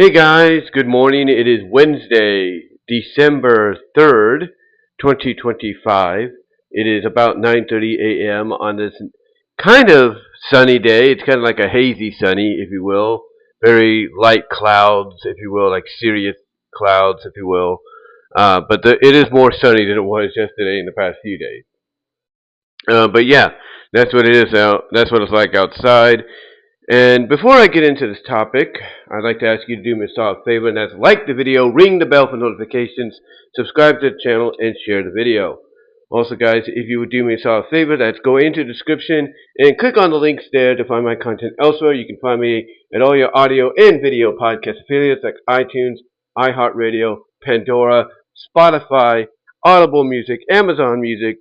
Hey guys, good morning. It is Wednesday, December 3rd, 2025. It is about 9:30 a.m. on this kind of sunny day. It's kind of like a hazy sunny, if you will. Very light clouds, if you will, like serious clouds, if you will. It is more sunny than it was yesterday in the past few days. But yeah, that's what it is out. That's what it's like outside. And before I get into this topic, I'd like to ask you to do me a solid favor, and that's like the video, ring the bell for notifications, subscribe to the channel, and share the video. Also, guys, if you would do me a solid favor, that's go into the description and click on the links there to find my content elsewhere. You can find me at all your audio and video podcast affiliates like iTunes, iHeartRadio, Pandora, Spotify, Audible Music, Amazon Music,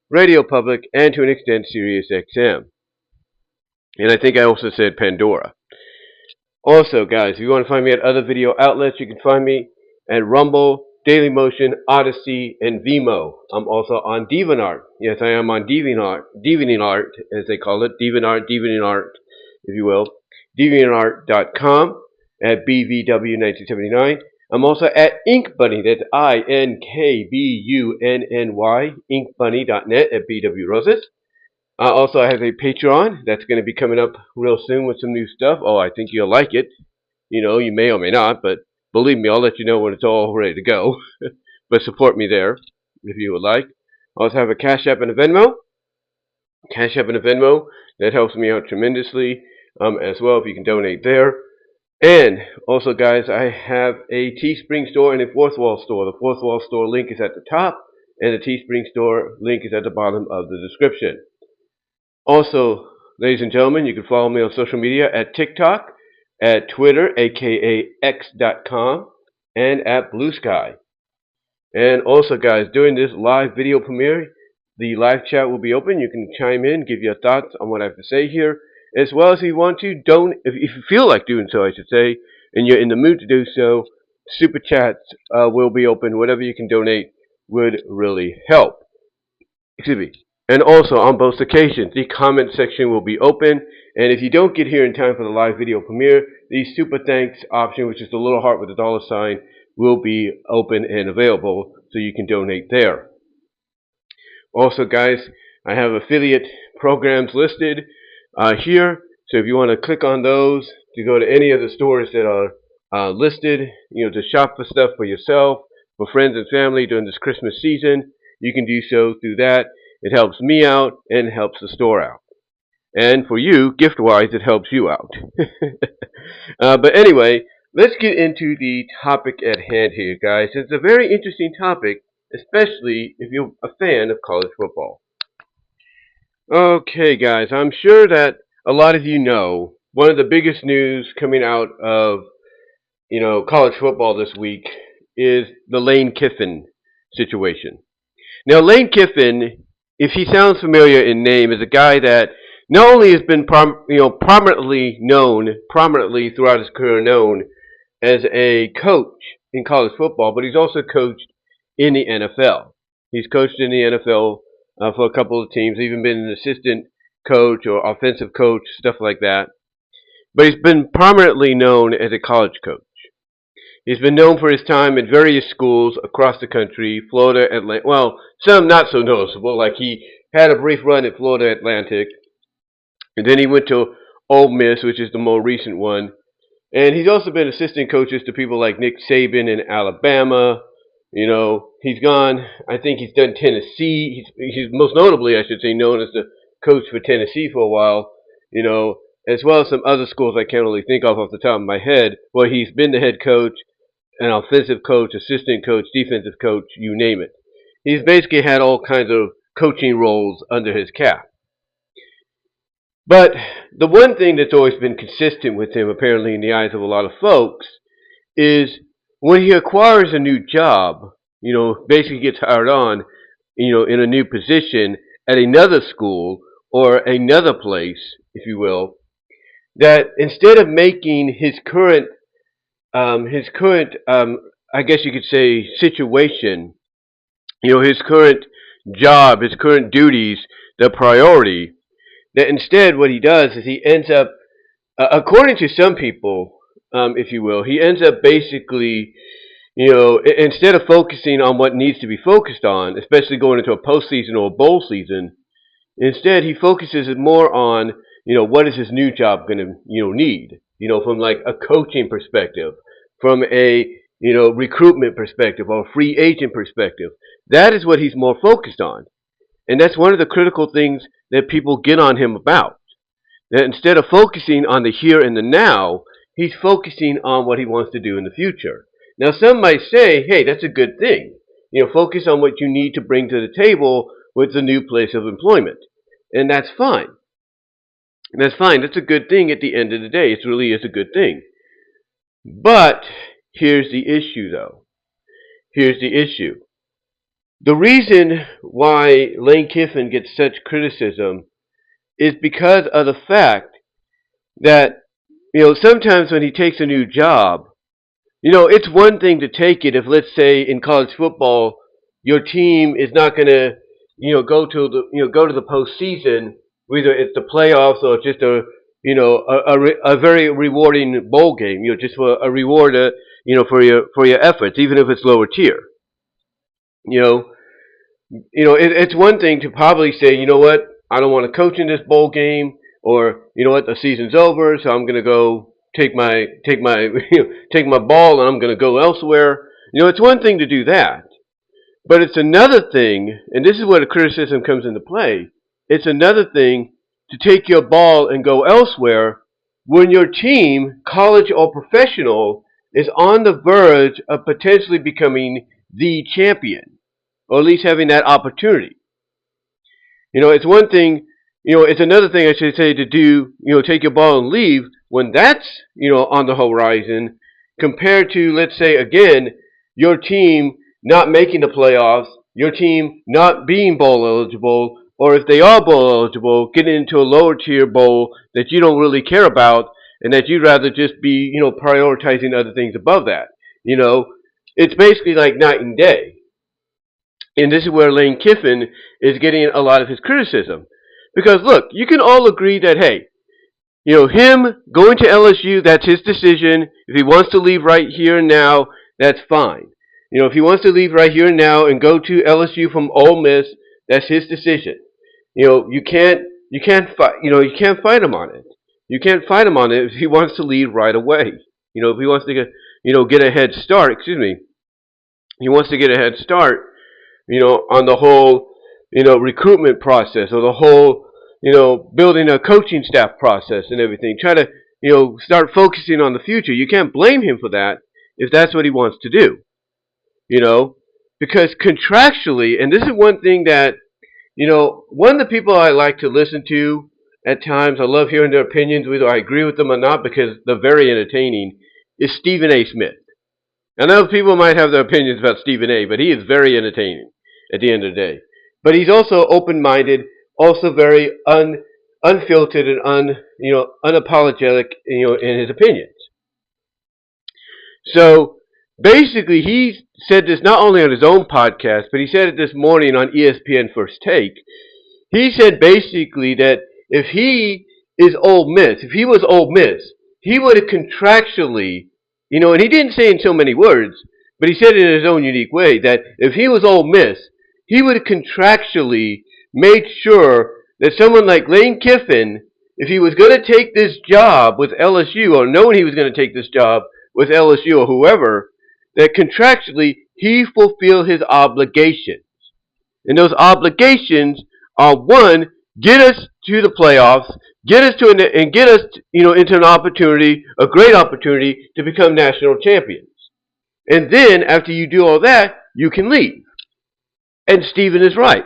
Radio Public, and to an extent, SiriusXM. And I think I also said Pandora. Also, guys, if you want to find me at other video outlets, you can find me at Rumble, Dailymotion, Odyssey, and VENMO. I'm also on DeviantArt. Yes, I am on DeviantArt, as they call it. DeviantArt, if you will. DeviantArt.com at BVW1979. I'm also at InkBunny, that's INKBUNNY, InkBunny.net at BWRoses. Also, I have a Patreon that's going to be coming up real soon with some new stuff. Oh, I think you'll like it. You know, you may or may not, but believe me, I'll let you know when it's all ready to go. But support me there if you would like. I also have a Cash App and a Venmo. Cash App and a Venmo. That helps me out tremendously as well if you can donate there. And also, guys, I have a Teespring store and a Fourth Wall store. The Fourth Wall store link is at the top, and the Teespring store link is at the bottom of the description. Also, ladies and gentlemen, you can follow me on social media at TikTok, at Twitter, aka X.com, and at Blue Sky. And also, guys, during this live video premiere, the live chat will be open. You can chime in, give your thoughts on what I have to say here, as well as if you want to, if you feel like doing so, I should say, and you're in the mood to do so, SuperChats will be open. Whatever you can donate would really help. Excuse me. And also, on both occasions, the comment section will be open. And if you don't get here in time for the live video premiere, the super thanks option, which is the little heart with the dollar sign, will be open and available, so you can donate there. Also, guys, I have affiliate programs listed here. So if you want to click on those to go to any of the stores that are listed, you know, to shop for stuff for yourself, for friends and family during this Christmas season, you can do so through that. It helps me out and helps the store out. And for you, gift-wise, it helps you out. But anyway, let's get into the topic at hand here, guys. It's a very interesting topic, especially if you're a fan of college football. Okay, guys, I'm sure that a lot of you know one of the biggest news coming out of, college football this week is the Lane Kiffin situation. Now, Lane Kiffin, if he sounds familiar in name, is a guy that not only has been prominently throughout his career known as a coach in college football, but he's also coached in the NFL. He's coached in the NFL for a couple of teams, even been an assistant coach or offensive coach, stuff like that. But he's been prominently known as a college coach. He's been known for his time at various schools across the country, Florida, Atlantic. Well, some not so noticeable, like he had a brief run at Florida Atlantic, and then he went to Ole Miss, which is the more recent one. And he's also been assistant coaches to people like Nick Saban in Alabama. You know, he's gone, I think he's done Tennessee. He's most notably, I should say, known as the coach for Tennessee for a while, as well as some other schools I can't really think of off the top of my head, where he's been the head coach, an offensive coach, assistant coach, defensive coach, you name it. He's basically had all kinds of coaching roles under his cap. But the one thing that's always been consistent with him, apparently in the eyes of a lot of folks, is when he acquires a new job, basically gets hired on, in a new position at another school or another place, if you will, that instead of making his current, I guess you could say, situation, his current job, his current duties, the priority, that instead what he does is he ends up, according to some people, if you will. He ends up basically, instead of focusing on what needs to be focused on, especially going into a postseason or a bowl season, instead he focuses more on, what is his new job going to, need, from like a coaching perspective, from a, recruitment perspective or free agent perspective. That is what he's more focused on. And that's one of the critical things that people get on him about. That instead of focusing on the here and the now, he's focusing on what he wants to do in the future. Now, some might say, hey, that's a good thing. Focus on what you need to bring to the table with the new place of employment. And that's fine. That's fine. That's a good thing at the end of the day. It really is a good thing. But here's the issue, though. Here's the issue. The reason why Lane Kiffin gets such criticism is because of the fact that, sometimes when he takes a new job, it's one thing to take it if, let's say, in college football, your team is not going to, go to the postseason, whether it's the playoffs or just a very rewarding bowl game, just for a reward, for your efforts, even if it's lower tier. It's one thing to probably say, you know what, I don't want to coach in this bowl game, or you know what, the season's over, so I'm going to go take my take my ball and I'm going to go elsewhere. It's one thing to do that, but it's another thing, and this is where the criticism comes into play. It's another thing to take your ball and go elsewhere when your team, college or professional, is on the verge of potentially becoming the champion, or at least having that opportunity. It's one thing, it's another thing, I should say, to do, take your ball and leave when that's, on the horizon, compared to, let's say, again, your team not making the playoffs, your team not being bowl eligible, or if they are bowl eligible, getting into a lower tier bowl that you don't really care about, and that you'd rather just be, prioritizing other things above that. It's basically like night and day. And this is where Lane Kiffin is getting a lot of his criticism. Because look, you can all agree that, hey, him going to LSU, that's his decision. If he wants to leave right here and now, that's fine. If he wants to leave right here and now and go to LSU from Ole Miss, that's his decision. You can't fight him on it. You can't fight him on it if he wants to leave right away. If he wants to get a head start, he wants to get a head start, on the whole, recruitment process, or the whole, building a coaching staff process and everything. Try to, start focusing on the future. You can't blame him for that if that's what he wants to do. Because contractually, and this is one thing that, one of the people I like to listen to at times, I love hearing their opinions, whether I agree with them or not, because they're very entertaining, is Stephen A. Smith. I know people might have their opinions about Stephen A., but he is very entertaining at the end of the day. But he's also open-minded, also very unfiltered and unapologetic, in his opinions. So basically, he said this not only on his own podcast, but he said it this morning on ESPN First Take. He said basically that if he is Ole Miss, if he was Ole Miss, he would have contractually, and he didn't say in so many words, but he said it in his own unique way, that if he was Ole Miss, he would have contractually made sure that someone like Lane Kiffin, if he was going to take this job with LSU, or knowing he was going to take this job with LSU or whoever, that contractually he fulfill his obligations. And those obligations are, one, get us to the playoffs, get us into an opportunity, a great opportunity to become national champions. And then after you do all that, you can leave. And Stephen is right.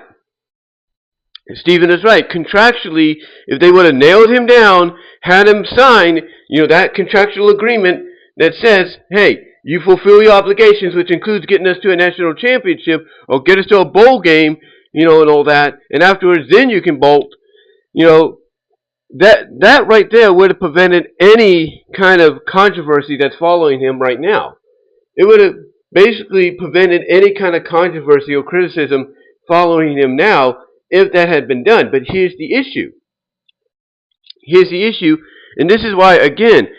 Stephen is right. Contractually, if they would have nailed him down, had him sign, that contractual agreement that says, hey, you fulfill your obligations, which includes getting us to a national championship or get us to a bowl game, and all that, and afterwards then you can bolt, that right there would have prevented any kind of controversy that's following him right now. It would have basically prevented any kind of controversy or criticism following him now if that had been done. But here's the issue. Here's the issue, and this is why, again,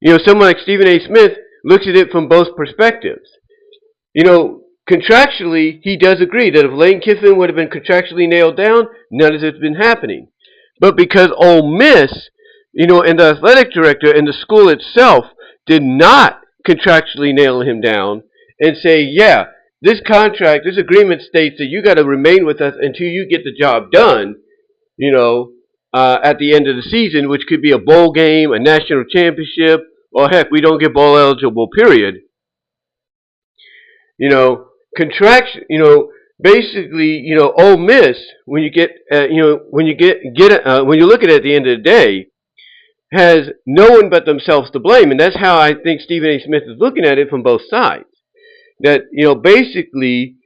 Someone like Stephen A. Smith looks at it from both perspectives. Contractually, he does agree that if Lane Kiffin would have been contractually nailed down, none of this has been happening. But because Ole Miss, and the athletic director and the school itself did not contractually nail him down and say, yeah, this contract, this agreement states that you got to remain with us until you get the job done, at the end of the season, which could be a bowl game, a national championship, or heck, we don't get bowl eligible, period. Contraction, basically, Ole Miss, when you get, when you look at it at the end of the day, has no one but themselves to blame, and that's how I think Stephen A. Smith is looking at it from both sides. That basically,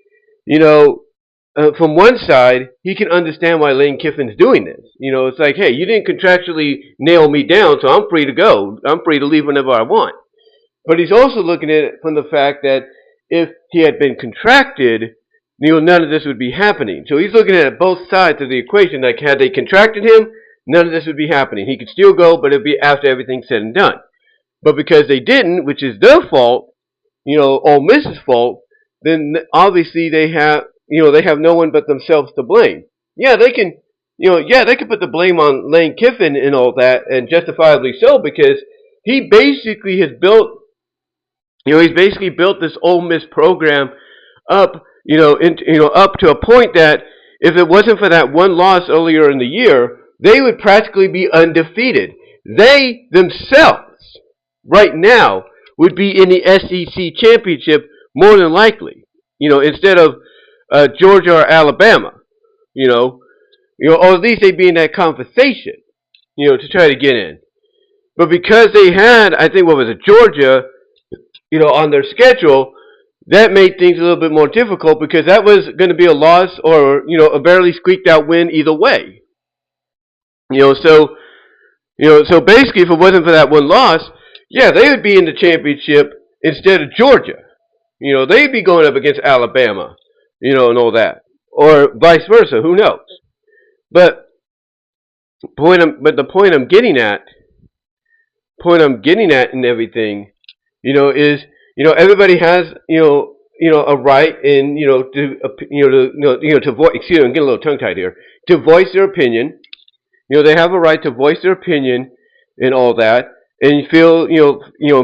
from one side, he can understand why Lane Kiffin's doing this. It's like, hey, you didn't contractually nail me down, so I'm free to go. I'm free to leave whenever I want. But he's also looking at it from the fact that if he had been contracted, none of this would be happening. So he's looking at both sides of the equation. Like, had they contracted him, none of this would be happening. He could still go, but it'd be after everything's said and done. But because they didn't, which is their fault, Ole Miss's fault, then obviously they have no one but themselves to blame. Yeah, they can, they can put the blame on Lane Kiffin and all that, and justifiably so, because he basically has built, he's basically built this Ole Miss program up, up to a point that if it wasn't for that one loss earlier in the year, they would practically be undefeated. They themselves, right now, would be in the SEC championship more than likely. Instead of Georgia or Alabama. Or at least they'd be in that conversation, to try to get in. But because they had, I think, Georgia, on their schedule, that made things a little bit more difficult because that was going to be a loss or, a barely squeaked out win either way. So basically, if it wasn't for that one loss, yeah, they would be in the championship instead of Georgia. They'd be going up against Alabama, and all that, or vice versa. Who knows? But the point I'm getting at and everything, is everybody has a right in to voice. Excuse me, I'm getting a little tongue tied here. To voice their opinion. They have a right to voice their opinion and all that, and you feel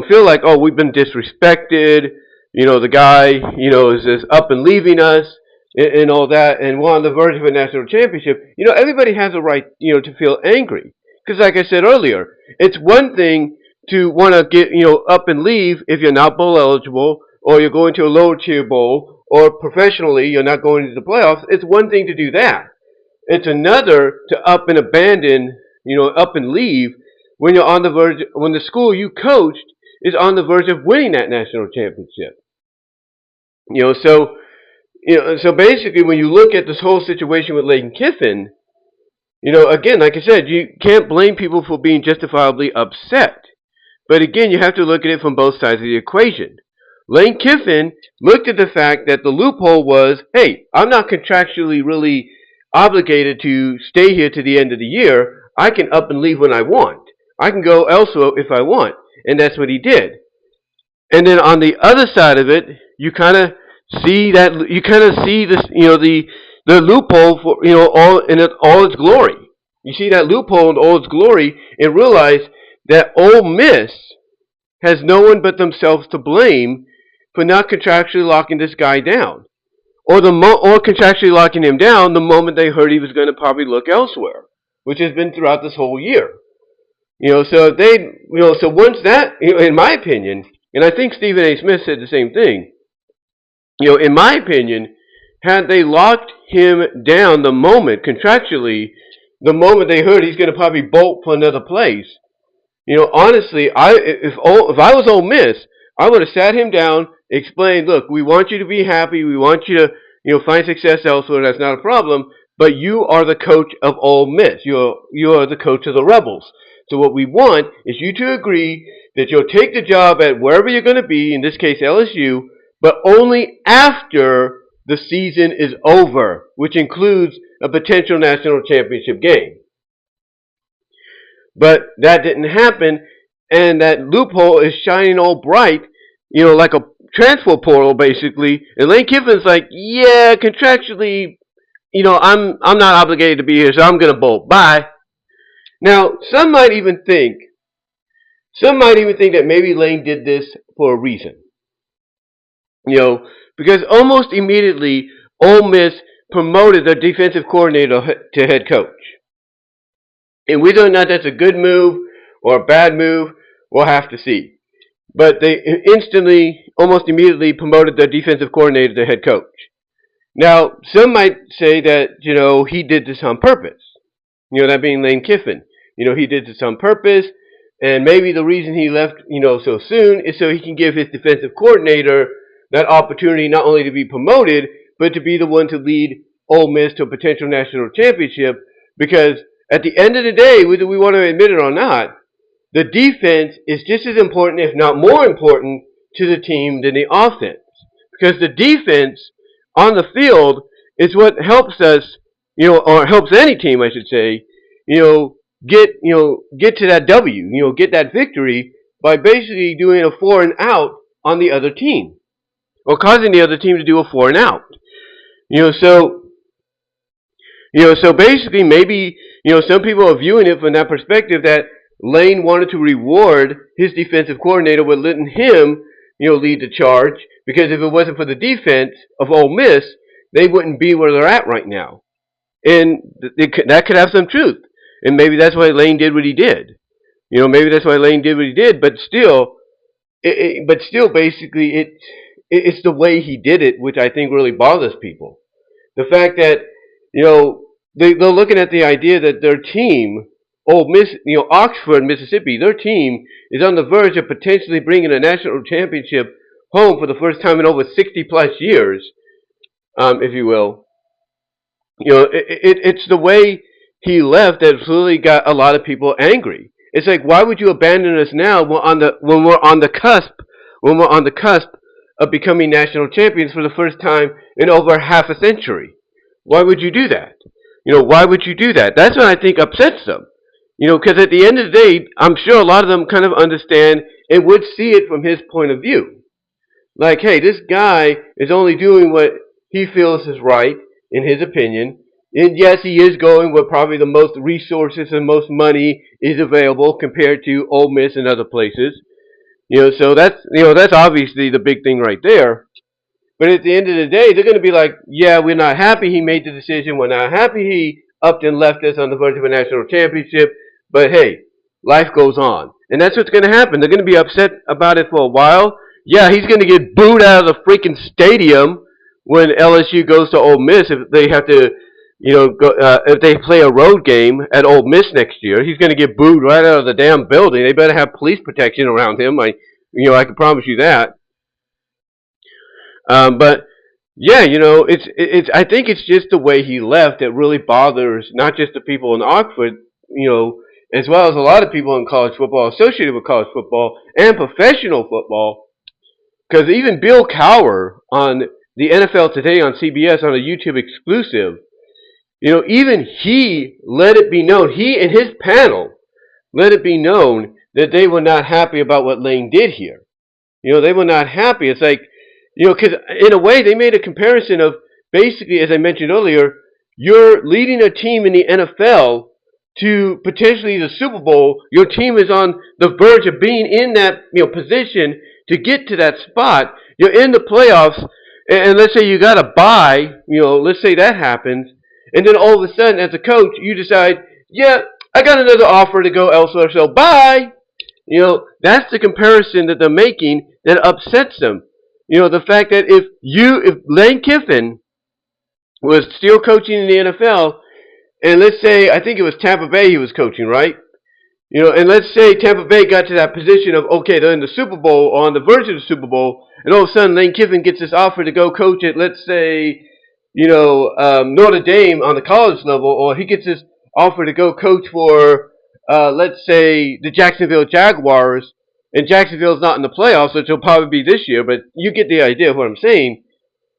feel like, oh, we've been disrespected. The guy is just up and leaving us and all that, and we're on the verge of a national championship. Everybody has a right to feel angry because, like I said earlier, it's one thing to want to get up and leave if you're not bowl eligible or you're going to a lower tier bowl or professionally you're not going to the playoffs. It's one thing to do that. It's another to up and abandon, up and leave when you're on the verge, when the school you coached is on the verge of winning that national championship. So basically when you look at this whole situation with Lane Kiffin, again, like I said, you can't blame people for being justifiably upset. But again, you have to look at it from both sides of the equation. Lane Kiffin looked at the fact that the loophole was, hey, I'm not contractually really obligated to stay here to the end of the year. I can up and leave when I want. I can go elsewhere if I want. And that's what he did. And then on the other side of it, you kind of see this, the loophole for, all its glory. You see that loophole in all its glory and realize that Ole Miss has no one but themselves to blame for not contractually locking this guy down. Or contractually locking him down the moment they heard he was going to probably look elsewhere, which has been throughout this whole year. So once that, in my opinion, and I think Stephen A. Smith said the same thing, in my opinion, had they locked him down contractually, the moment they heard he's going to probably bolt for another place, honestly, if I was Ole Miss, I would have sat him down, explained, look, we want you to be happy, we want you to, find success elsewhere, that's not a problem, but you are the coach of Ole Miss. You are the coach of the Rebels. So what we want is you to agree that you'll take the job at wherever you're going to be, in this case LSU, but only after the season is over, which includes a potential national championship game. But that didn't happen, and that loophole is shining all bright, like a transfer portal basically. And Lane Kiffin's like, yeah, contractually, I'm not obligated to be here, so I'm gonna bolt. Bye. Now, some might even think that maybe Lane did this for a reason. Because almost immediately Ole Miss promoted their defensive coordinator to head coach. And whether or not that's a good move or a bad move, we'll have to see. But they instantly, almost immediately, promoted their defensive coordinator to head coach. Now, some might say that, he did this on purpose. That being Lane Kiffin. He did this on purpose, and maybe the reason he left, so soon is so he can give his defensive coordinator that opportunity not only to be promoted, but to be the one to lead Ole Miss to a potential national championship. Because at the end of the day, whether we want to admit it or not, the defense is just as important, if not more important, to the team than the offense. Because the defense on the field is what helps us, or helps any team, I should say, get to that W, get that victory by basically doing a 4 and out on the other team, or causing the other team to do a 4 and out. So basically maybe, some people are viewing it from that perspective that Lane wanted to reward his defensive coordinator with letting him, lead the charge, because if it wasn't for the defense of Ole Miss, they wouldn't be where they're at right now. And that could have some truth. And maybe that's why Lane did what he did. Maybe that's why Lane did what he did, but still, basically, it's the way he did it, which I think really bothers people. The fact that, they're looking at the idea that their team, Ole Miss, Oxford, Mississippi, their team is on the verge of potentially bringing a national championship home for the first time in over 60 plus years, if you will. It's the way he left that really got a lot of people angry. It's like, why would you abandon us now when we're on the cusp of becoming national champions for the first time in over half a century? Why would you do that? Why would you do that? That's what I think upsets them. Because at the end of the day, I'm sure a lot of them kind of understand and would see it from his point of view. Like, hey, this guy is only doing what he feels is right, in his opinion. And yes, he is going where probably the most resources and most money is available compared to Ole Miss and other places. So that's obviously the big thing right there. But at the end of the day, they're going to be like, yeah, we're not happy he made the decision. We're not happy he upped and left us on the verge of a national championship. But hey, life goes on. And that's what's going to happen. They're going to be upset about it for a while. Yeah, he's going to get booed out of the freaking stadium when LSU goes to Ole Miss if they have to, if they play a road game at Ole Miss next year. He's going to get booed right out of the damn building. They better have police protection around him. I can promise you that. But yeah, I think it's just the way he left that really bothers not just the people in Oxford, as well as a lot of people in college football associated with college football and professional football. Because even Bill Cowher on the NFL Today on CBS on a YouTube exclusive, even he let it be known, he and his panel let it be known that they were not happy about what Lane did here. They were not happy. It's like, because in a way they made a comparison of basically, as I mentioned earlier, you're leading a team in the NFL to potentially the Super Bowl. Your team is on the verge of being in that position to get to that spot. You're in the playoffs, and let's say you got a bye. Let's say that happens, and then all of a sudden, as a coach, you decide, yeah, I got another offer to go elsewhere, so bye. That's the comparison that they're making that upsets them. The fact that if Lane Kiffin was still coaching in the NFL, and let's say, I think it was Tampa Bay he was coaching, right? And let's say Tampa Bay got to that position of, okay, they're in the Super Bowl, or on the verge of the Super Bowl, and all of a sudden Lane Kiffin gets this offer to go coach at, let's say, Notre Dame on the college level, or he gets this offer to go coach for, let's say, the Jacksonville Jaguars, and Jacksonville's not in the playoffs, which will probably be this year, but you get the idea of what I'm saying.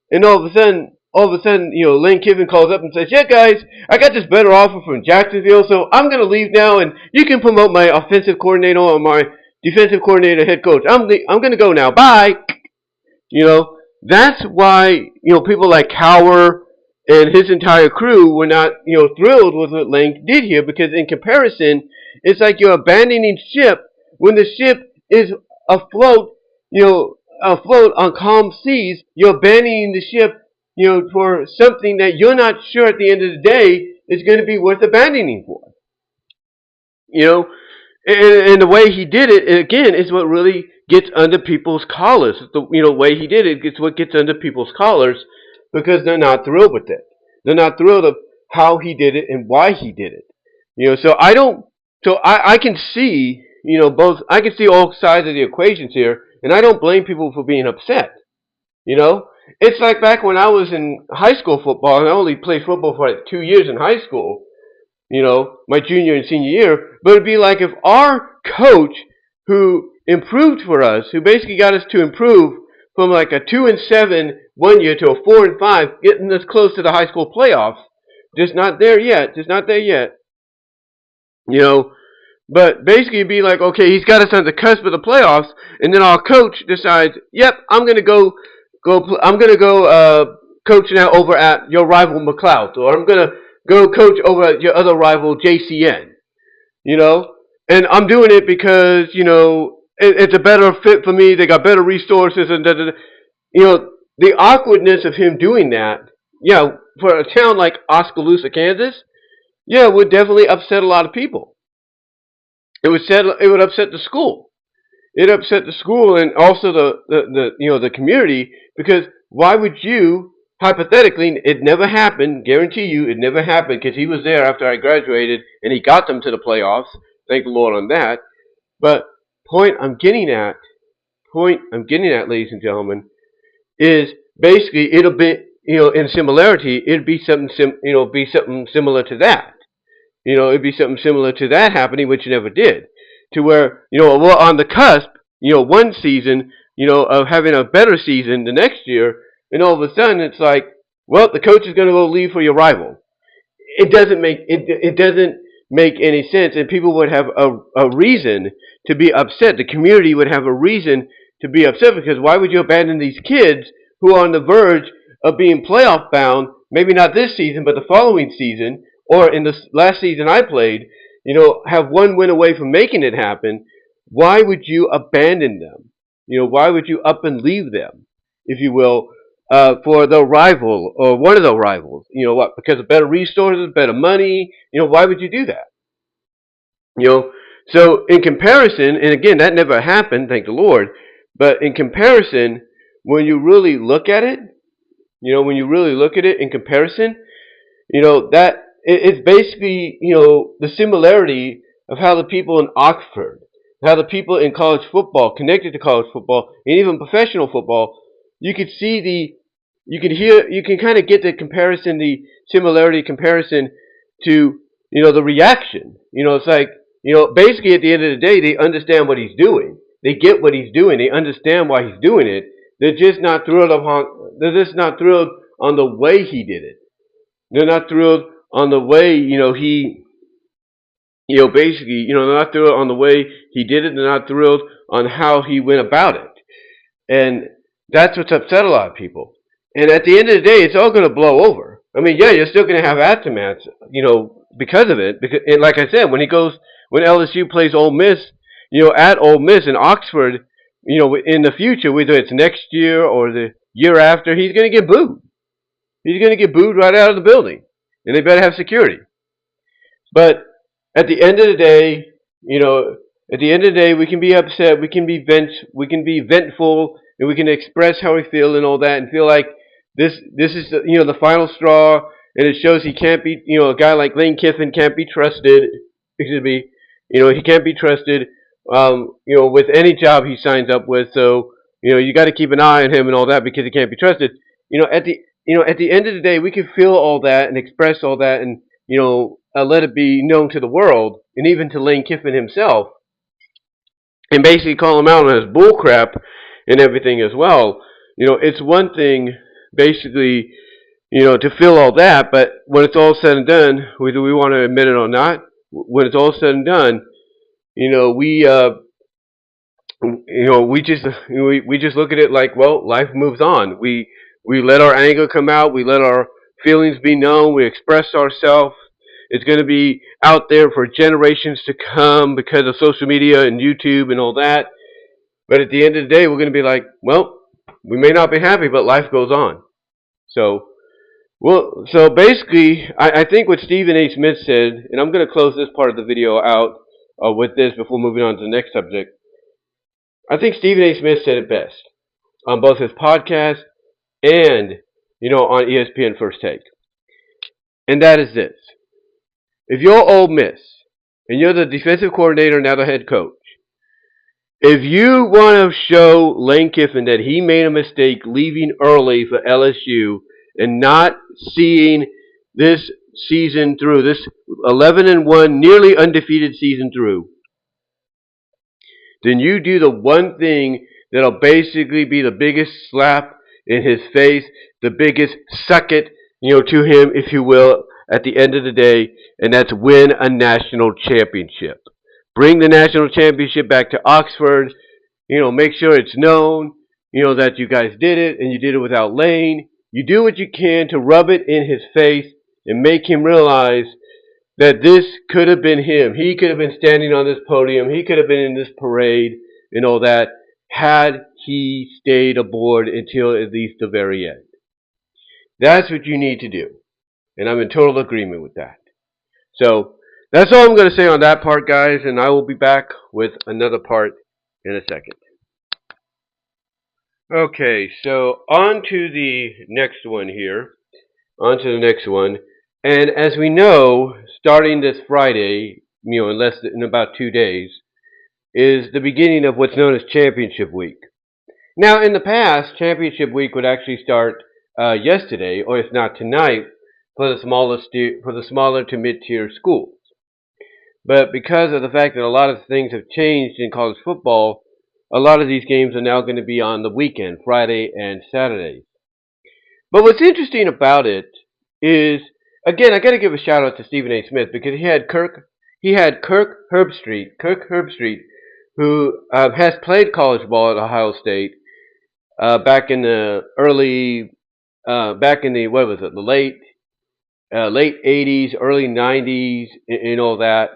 And all of a sudden, Lane Kiffin calls up and says, yeah, guys, I got this better offer from Jacksonville, so I'm going to leave now, and you can promote my offensive coordinator or my defensive coordinator, head coach. I'm going to go now. Bye. You know, that's why, people like Cower and his entire crew were not, thrilled with what Lane did here, because in comparison, it's like you're abandoning ship when the ship is afloat, afloat on calm seas. You're abandoning the ship, for something that you're not sure at the end of the day is going to be worth abandoning for. You know, and the way he did it, again, is what really gets under people's collars. The way he did it, it's what gets under people's collars, because they're not thrilled with it. They're not thrilled of how he did it and why he did it. So I can see, both. I can see all sides of the equations here, and I don't blame people for being upset. It's like back when I was in high school football, and I only played football for like 2 years in high school. My junior and senior year. But it'd be like if our coach, who improved for us, who basically got us to improve from like a 2-7 one year to a 4-5, getting us close to the high school playoffs, just not there yet. But basically it'd be like, okay, he's got us on the cusp of the playoffs, and then our coach decides, yep, I'm gonna go coach now over at your rival McLeod, or I'm gonna go coach over at your other rival JCN. And I'm doing it because it's a better fit for me. They got better resources, and the awkwardness of him doing that. Yeah, for a town like Oskaloosa, Kansas, yeah, would definitely upset a lot of people. It would upset the school. It upset the school, and also the community, because why would you, hypothetically, it never happened, guarantee you it never happened, because he was there after I graduated and he got them to the playoffs, thank the Lord on that. But point I'm getting at, ladies and gentlemen, is basically it'll be, in similarity, it'd be something similar to that. It'd be something similar to that happening, which never did. To where, we're on the cusp, one season, of having a better season the next year, and all of a sudden it's like, well, the coach is going to go leave for your rival. It doesn't make any sense, and people would have a reason to be upset. The community would have a reason to be upset, because why would you abandon these kids who are on the verge of being playoff bound, maybe not this season, but the following season, or in the last season I played, have one win away from making it happen? Why would you abandon them? Why would you up and leave them, if you will, for the rival, or one of the rivals? What? Because of better resources, better money? Why would you do that? So in comparison, and again, that never happened, thank the Lord, but in comparison, when you really look at it, in comparison, that it's basically, the similarity of how the people in Oxford, how the people in college football, connected to college football, and even professional football, you can kind of get the comparison, the similarity comparison to, the reaction. It's like, basically at the end of the day, they understand what he's doing. They get what he's doing. They understand why he's doing it. They're just not thrilled on the way he did it. They're not thrilled on the way, basically, they're not thrilled on the way he did it. They're not thrilled on how he went about it. And that's what's upset a lot of people. And at the end of the day, it's all going to blow over. I mean, yeah, you're still going to have aftermaths, because of it. And like I said, when LSU plays Ole Miss, at Ole Miss in Oxford, in the future, whether it's next year or the year after, he's going to get booed. He's going to get booed right out of the building. And they better have security. But at the end of the day, we can be upset, we can be ventful, and we can express how we feel and all that, and feel like this is the final straw, and it shows he can't be, a guy like Lane Kiffin can't be trusted. He can't be trusted, with any job he signs up with. So, you got to keep an eye on him and all that, because he can't be trusted. At the end of the day, we can feel all that and express all that, and let it be known to the world, and even to Lane Kiffin himself, and basically call him out on his bullcrap and everything as well. It's one thing, basically, to feel all that, but when it's all said and done, whether we want to admit it or not, when it's all said and done, we we just look at it like, well, life moves on. We let our anger come out. We let our feelings be known. We express ourselves. It's going to be out there for generations to come because of social media and YouTube and all that. But at the end of the day, we're going to be like, well, we may not be happy, but life goes on. So, so basically, I think what Stephen A. Smith said, and I'm going to close this part of the video out with this before moving on to the next subject. I think Stephen A. Smith said it best on both his podcast and, on ESPN First Take. And that is this. If you're Ole Miss, and you're the defensive coordinator, now the head coach, if you want to show Lane Kiffin that he made a mistake leaving early for LSU and not seeing this season through, this 11-1, nearly undefeated season through, then you do the one thing that'll basically be the biggest slap in his face, the biggest suck it, to him, if you will, at the end of the day, and that's win a national championship. Bring the national championship back to Oxford. Make sure it's known, that you guys did it, and you did it without Lane. You do what you can to rub it in his face and make him realize that this could have been him. He could have been standing on this podium. He could have been in this parade and all that had he stayed aboard until at least the very end. That's what you need to do. And I'm in total agreement with that. So that's all I'm going to say on that part, guys. And I will be back with another part in a second. Okay, so on to the next one here. On to the next one. And as we know, starting this Friday, in about 2 days, is the beginning of what's known as Championship Week. Now, in the past, Championship Week would actually start yesterday, or if not tonight, for the smaller to mid-tier schools. But because of the fact that a lot of things have changed in college football, a lot of these games are now going to be on the weekend, Friday and Saturday. But what's interesting about it is, again, I got to give a shout out to Stephen A. Smith because he had Kirk Herbstreit, who has played college ball at Ohio State back in the late 80s, early 90s, and all that.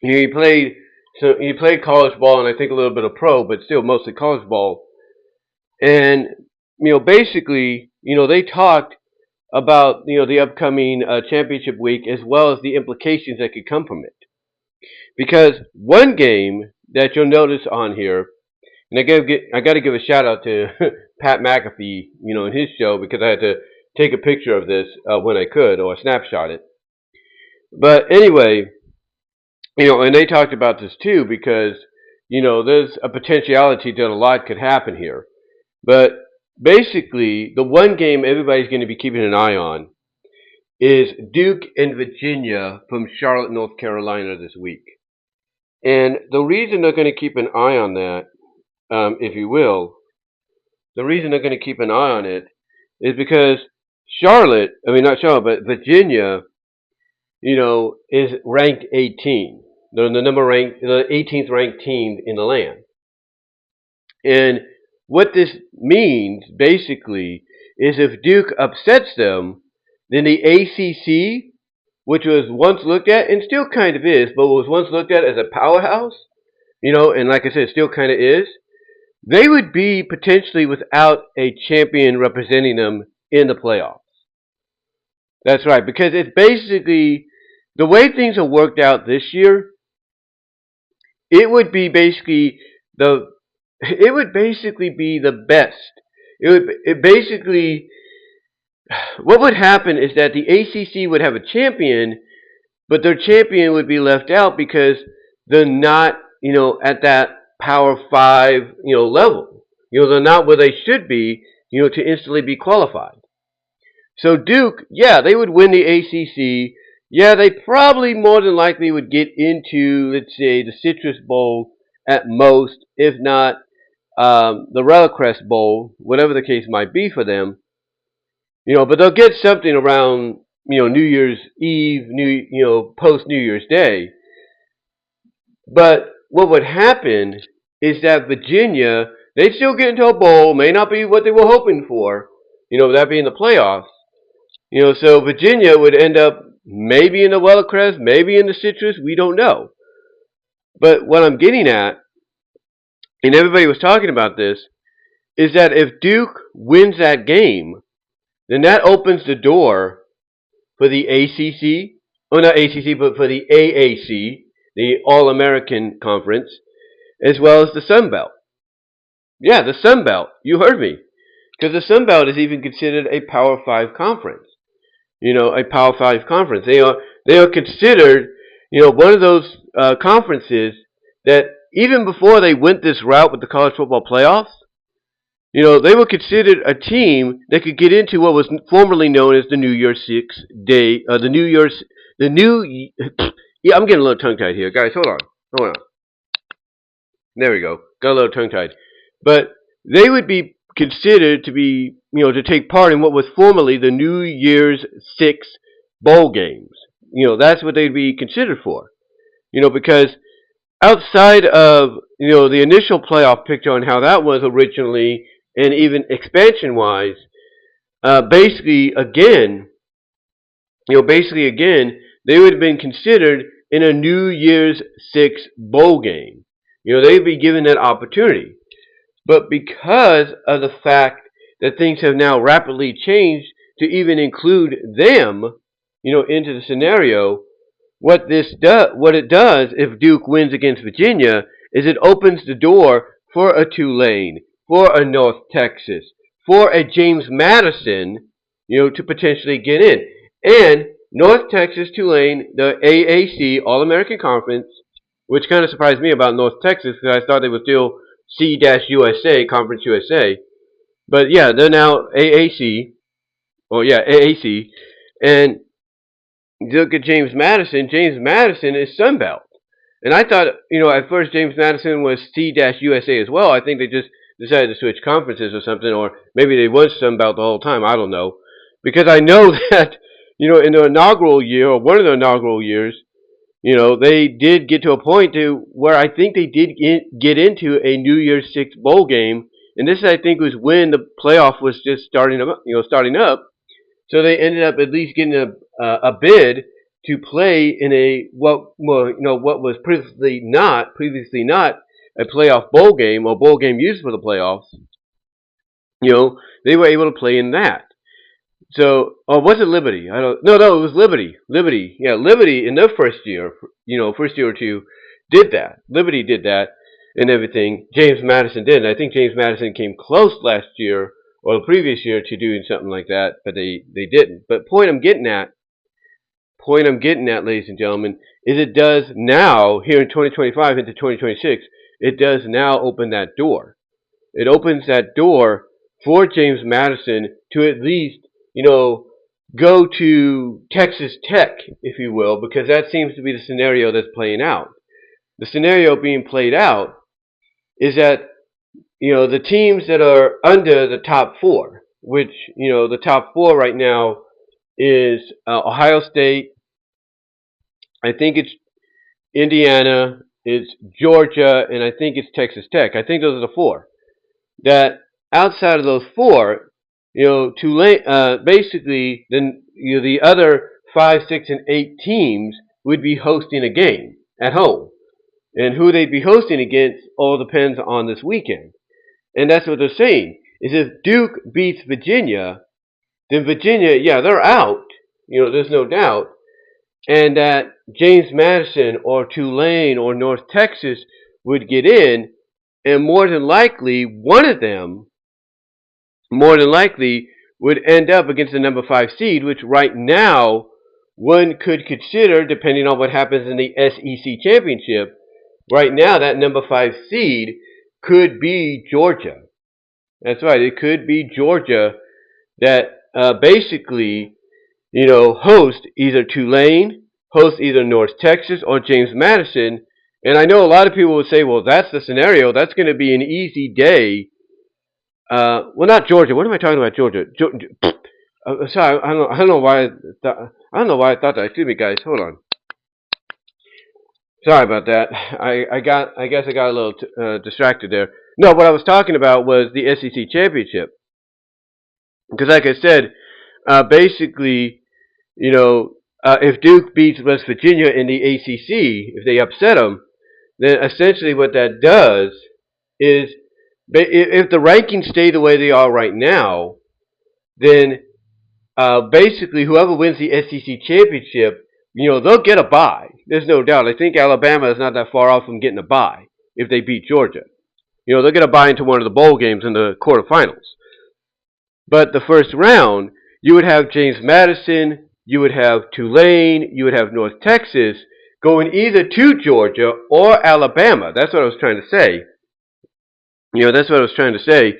He played college ball and I think a little bit of pro, but still mostly college ball. And basically, they talked about the upcoming championship week as well as the implications that could come from it. Because one game that you'll notice on here, and I got to give a shout out to Pat McAfee, in his show because I had to take a picture of this when I could, or snapshot it. But anyway, and they talked about this too because there's a potentiality that a lot could happen here. But basically, the one game everybody's going to be keeping an eye on is Duke and Virginia from Charlotte, North Carolina this week. And the reason they're going to keep an eye on that, if you will, the reason they're going to keep an eye on it is because Virginia, is ranked 18. They're the 18th ranked team in the land. And what this means, basically, is if Duke upsets them, then the ACC, which was once looked at, and still kind of is, but was once looked at as a powerhouse, and like I said, still kind of is, they would be potentially without a champion representing them in the playoffs. That's right, because it's basically, the way things are worked out this year, it would basically be the best. What would happen is that the ACC would have a champion, but their champion would be left out because they're not, at that Power 5, level. They're not where they should be, to instantly be qualified. So Duke, yeah, they would win the ACC. Yeah, they probably more than likely would get into, let's say, the Citrus Bowl at most, if not the Reliquest Bowl, whatever the case might be for them. But they'll get something around, New Year's Eve, post New Year's Day. But what would happen is that Virginia, they still get into a bowl, may not be what they were hoping for, that being the playoffs. So Virginia would end up maybe in the Wellercrest, maybe in the Citrus, we don't know. But what I'm getting at, and everybody was talking about this, is that if Duke wins that game, then that opens the door for the ACC, or not ACC, but for the AAC, the All-American Conference, as well as the Sun Belt. Yeah, the Sun Belt. You heard me. Because the Sun Belt is even considered a Power 5 conference. A Power 5 conference. They are considered, one of those conferences that even before they went this route with the college football playoffs, they were considered a team that could get into what was formerly known as the New Year's Six Day, yeah, I'm getting a little tongue-tied here. Guys, hold on. There we go. Got a little tongue-tied. But they would be considered to be, to take part in what was formerly the New Year's Six bowl games. That's what they'd be considered for. Because outside of, the initial playoff picture on how that was originally, and even expansion-wise, basically again, they would have been considered in a New Year's Six bowl game. They'd be given that opportunity. But because of the fact that things have now rapidly changed to even include them, into the scenario, what it does if Duke wins against Virginia is it opens the door for a Tulane, for a North Texas, for a James Madison, to potentially get in. And North Texas, Tulane, the AAC, All-American Conference, which kind of surprised me about North Texas because I thought they were still C-USA, Conference USA. But yeah, they're now AAC. Oh yeah, AAC. And look at James Madison. James Madison is Sunbelt. And I thought, at first James Madison was C-USA as well. I think they just decided to switch conferences or something, or maybe they was Sunbelt the whole time. I don't know. Because I know that, in the inaugural year, or one of the inaugural years, they did get to a point to where I think they did get into a New Year's Six bowl game, and this I think was when the playoff was just starting up. So they ended up at least getting a bid to play in what was previously not a playoff bowl game or bowl game used for the playoffs. They were able to play in that. So, was it Liberty? No, it was Liberty. Liberty, yeah, Liberty in their first year or two, did that. Liberty did that and everything. James Madison did. And I think James Madison came close last year or the previous year to doing something like that, but they didn't. But point I'm getting at, ladies and gentlemen, is it does now, here in 2025 into 2026, it does now open that door. It opens that door for James Madison to at least go to Texas Tech, if you will, because that seems to be the scenario that's playing out. The scenario being played out is that, the teams that are under the top four, which, the top four right now is Ohio State, I think it's Indiana, it's Georgia, and I think it's Texas Tech. I think those are the four. That outside of those four, Tulane, basically, then the other 5, 6, and 8 teams would be hosting a game at home, and who they'd be hosting against all depends on this weekend. And that's what they're saying is if Duke beats Virginia, then Virginia, yeah, they're out. There's no doubt, and that James Madison or Tulane or North Texas would get in, and more than likely one of them would end up against the number 5 seed, which right now one could consider, depending on what happens in the SEC championship, right now that number 5 seed could be Georgia. That's right, it could be Georgia that basically, host either Tulane, host either North Texas or James Madison. And I know a lot of people would say, well, that's the scenario. That's going to be an easy day. Well, not Georgia. What am I talking about? Georgia. Sorry, I don't know why I thought that. Excuse me, guys. Hold on. Sorry about that. I guess I got a little distracted there. No, what I was talking about was the SEC championship. Because, like I said, basically, you know, if Duke beats West Virginia in the ACC, if they upset them, then essentially what that does is, if the rankings stay the way they are right now, then basically whoever wins the SEC championship, they'll get a bye. There's no doubt. I think Alabama is not that far off from getting a bye if they beat Georgia. They'll get a bye into one of the bowl games in the quarterfinals. But the first round, you would have James Madison, you would have Tulane, you would have North Texas going either to Georgia or Alabama. That's what I was trying to say. That's what I was trying to say.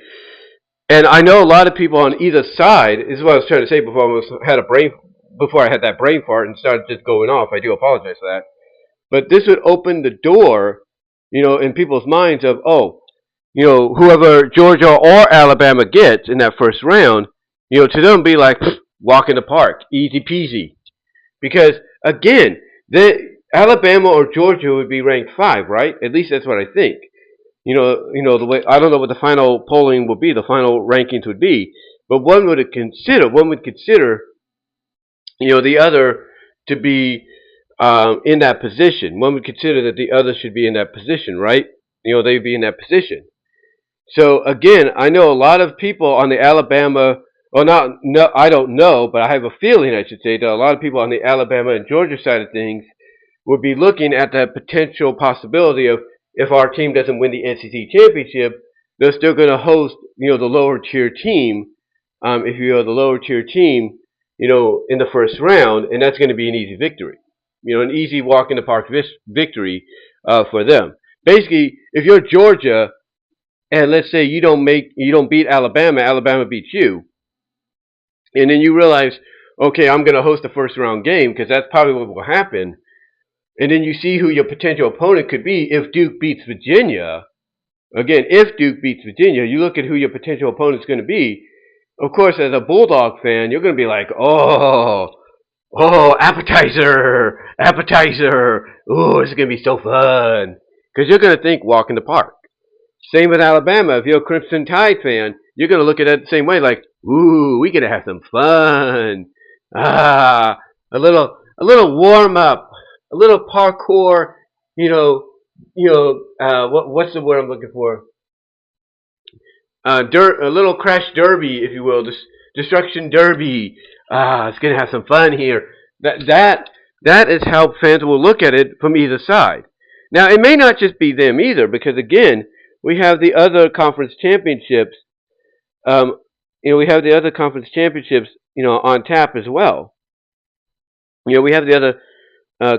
And I know a lot of people on either side. This is what I was trying to say before I had that brain fart and started just going off. I do apologize for that. But this would open the door, in people's minds of, whoever Georgia or Alabama gets in that first round, to them be like, walk in the park, easy peasy. Because again, Alabama or Georgia would be ranked 5, right? At least that's what I think. The way, I don't know what the final polling will be, the final rankings would be, but one would consider, the other to be in that position. One would consider that the other should be in that position, right? They'd be in that position. So again, I know a lot of people on the Alabama, or not, no, I don't know, but I have a feeling, I should say, that a lot of people on the Alabama and Georgia side of things would be looking at that potential possibility of, if our team doesn't win the SEC championship, they're still going to host, the lower tier team, if you are the lower tier team, in the first round, and that's going to be an easy victory. An easy walk in the park victory for them. Basically, if you're Georgia, and let's say you don't beat Alabama, Alabama beats you, and then you realize, okay, I'm going to host a first round game because that's probably what will happen. And then you see who your potential opponent could be if Duke beats Virginia. Again, if Duke beats Virginia, you look at who your potential opponent's going to be. Of course, as a Bulldog fan, you're going to be like, oh, appetizer. Oh, it's going to be so fun. Because you're going to think walk in the park. Same with Alabama. If you're a Crimson Tide fan, you're going to look at it the same way, like, ooh, we're going to have some fun. A little warm up. A little parkour, what's the word I'm looking for? A little crash derby, if you will, destruction derby. It's gonna have some fun here. That is how fans will look at it from either side. Now, it may not just be them either, because again, we have the other conference championships. We have the other conference championships, on tap as well. We have the other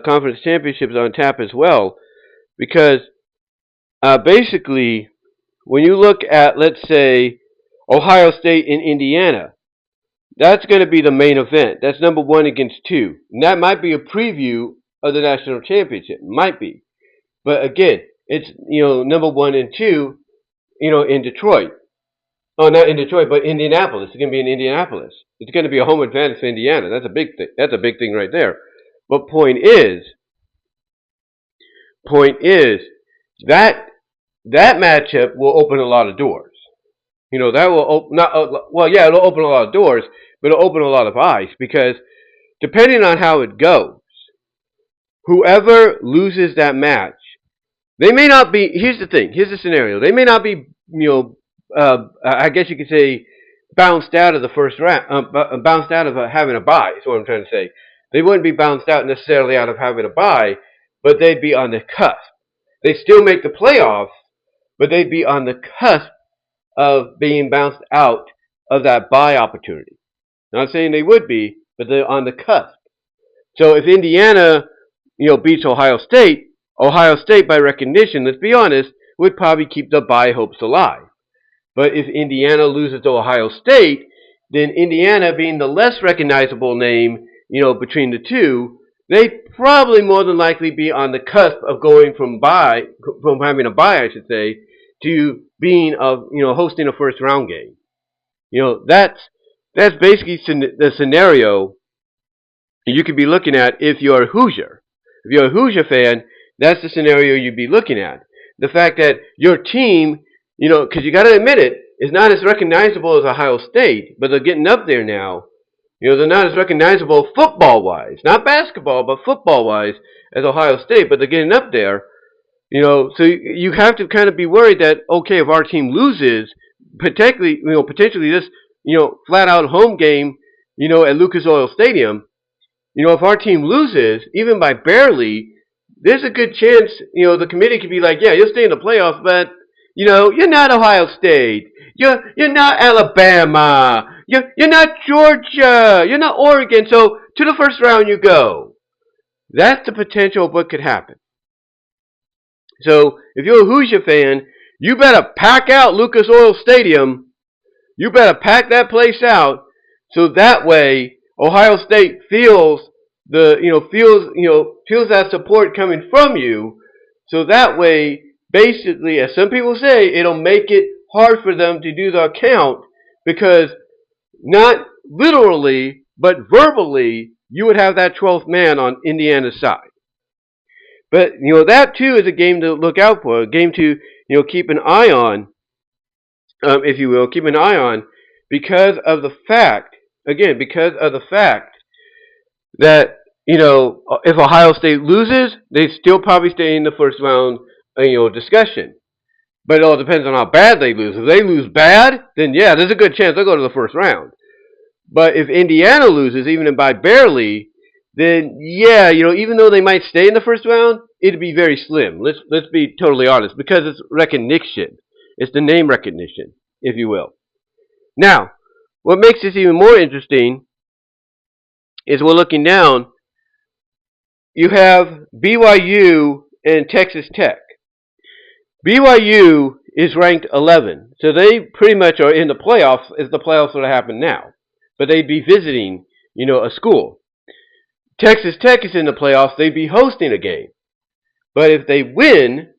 conference championships on tap as well, because basically, when you look at, let's say, Ohio State and Indiana, that's going to be the main event. That's number 1 against 2. And that might be a preview of the national championship. Might be. But again, it's, number 1 and 2, in Detroit. Oh, not in Detroit, but Indianapolis. It's going to be in Indianapolis. It's going to be a home advantage for Indiana. That's a big thing. That's a big thing right there. But point is that matchup will open a lot of doors. That will it'll open a lot of doors, but it'll open a lot of eyes, because depending on how it goes, whoever loses that match, they may not be. Here's the thing. Here's the scenario. They may not be. I guess you could say, bounced out of the first round, bounced out of having a bye. Is what I'm trying to say. They wouldn't be bounced out necessarily out of having a bye, but they'd be on the cusp. They'd still make the playoffs, but they'd be on the cusp of being bounced out of that bye opportunity. Not saying they would be, but they're on the cusp. So if Indiana, beats Ohio State by recognition, let's be honest, would probably keep the bye hopes alive. But if Indiana loses to Ohio State, then Indiana, being the less recognizable name, between the two, they'd probably more than likely be on the cusp of going from having a bye, I should say, to being hosting a first round game. That's basically the scenario you could be looking at if you're a Hoosier. If you're a Hoosier fan, that's the scenario you'd be looking at. The fact that your team, because you got to admit it, is not as recognizable as Ohio State, but they're getting up there now. They're not as recognizable football-wise, not basketball, but football-wise as Ohio State, but they're getting up there. So you have to kind of be worried that, okay, if our team loses, potentially this, flat-out home game, at Lucas Oil Stadium, if our team loses, even by barely, there's a good chance, the committee could be like, yeah, you'll stay in the playoffs, but, you're not Ohio State. You're not Alabama. You're not Georgia. You're not Oregon. So to the first round you go. That's the potential of what could happen. So if you're a Hoosier fan, you better pack out Lucas Oil Stadium. You better pack that place out, so that way Ohio State feels feels that support coming from you. So that way, basically, as some people say, it'll make it hard for them to do the count, because not literally, but verbally, you would have that 12th man on Indiana's side. But, that too is a game to look out for, a game to, keep an eye on, if you will, keep an eye on, because of the fact that, if Ohio State loses, they still probably stay in the first round, discussion. But it all depends on how bad they lose. If they lose bad, then yeah, there's a good chance they'll go to the first round. But if Indiana loses, even by barely, then yeah, even though they might stay in the first round, it'd be very slim. Let's be totally honest, because it's recognition. It's the name recognition, if you will. Now, what makes this even more interesting is we're looking down. You have BYU and Texas Tech. BYU is ranked 11, so they pretty much are in the playoffs as the playoffs would happen now. But they'd be visiting, a school. Texas Tech is in the playoffs, they'd be hosting a game. But if they win,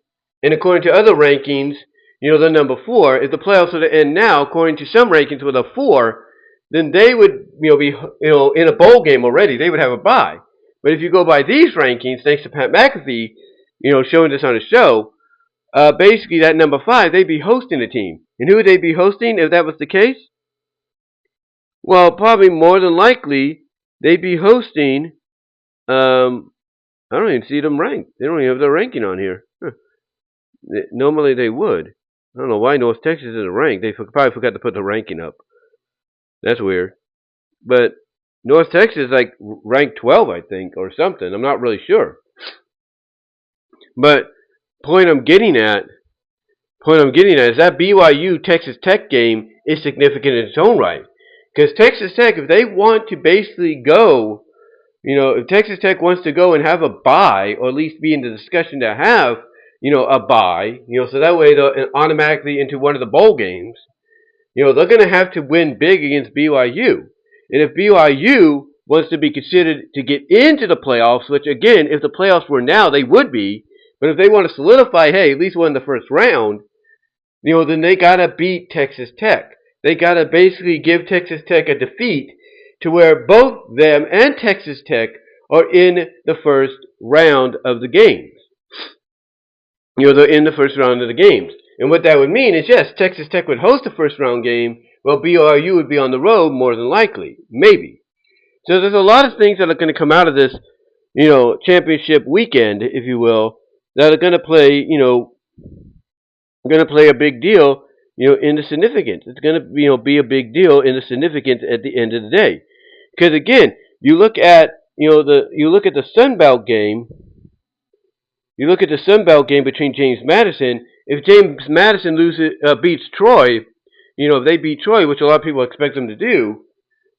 and according to other rankings, they're number 4, if the playoffs were to end now, according to some rankings with a 4, then they would, be, in a bowl game already. They would have a bye. But if you go by these rankings, thanks to Pat McAfee, showing this on his show, basically that number 5, they'd be hosting a team. And who would they be hosting if that was the case? Well, probably more than likely, they'd be hosting, I don't even see them ranked. They don't even have their ranking on here. Huh. Normally they would. I don't know why North Texas isn't ranked. They probably forgot to put the ranking up. That's weird. But North Texas is like ranked 12, I think, or something. I'm not really sure. But point I'm getting at is that BYU Texas Tech game is significant in its own right. Because Texas Tech, if they want to basically go, if Texas Tech wants to go and have a bye, or at least be in the discussion to have, a bye, so that way they'll automatically into one of the bowl games, they're going to have to win big against BYU. And if BYU wants to be considered to get into the playoffs, which again, if the playoffs were now, they would be, but if they want to solidify, hey, at least win the first round, then they got to beat Texas Tech. They got to basically give Texas Tech a defeat to where both them and Texas Tech are in the first round of the games. They're in the first round of the games. And what that would mean is, yes, Texas Tech would host the first round game, well, BYU would be on the road more than likely. Maybe. So there's a lot of things that are going to come out of this, championship weekend, if you will, that are going to play, a big deal, in the significance. It's going to, be a big deal in the significance at the end of the day. Because again, you look at, the Sun Belt game. You look at the Sun Belt game between James Madison. If James Madison beats Troy, if they beat Troy, which a lot of people expect them to do,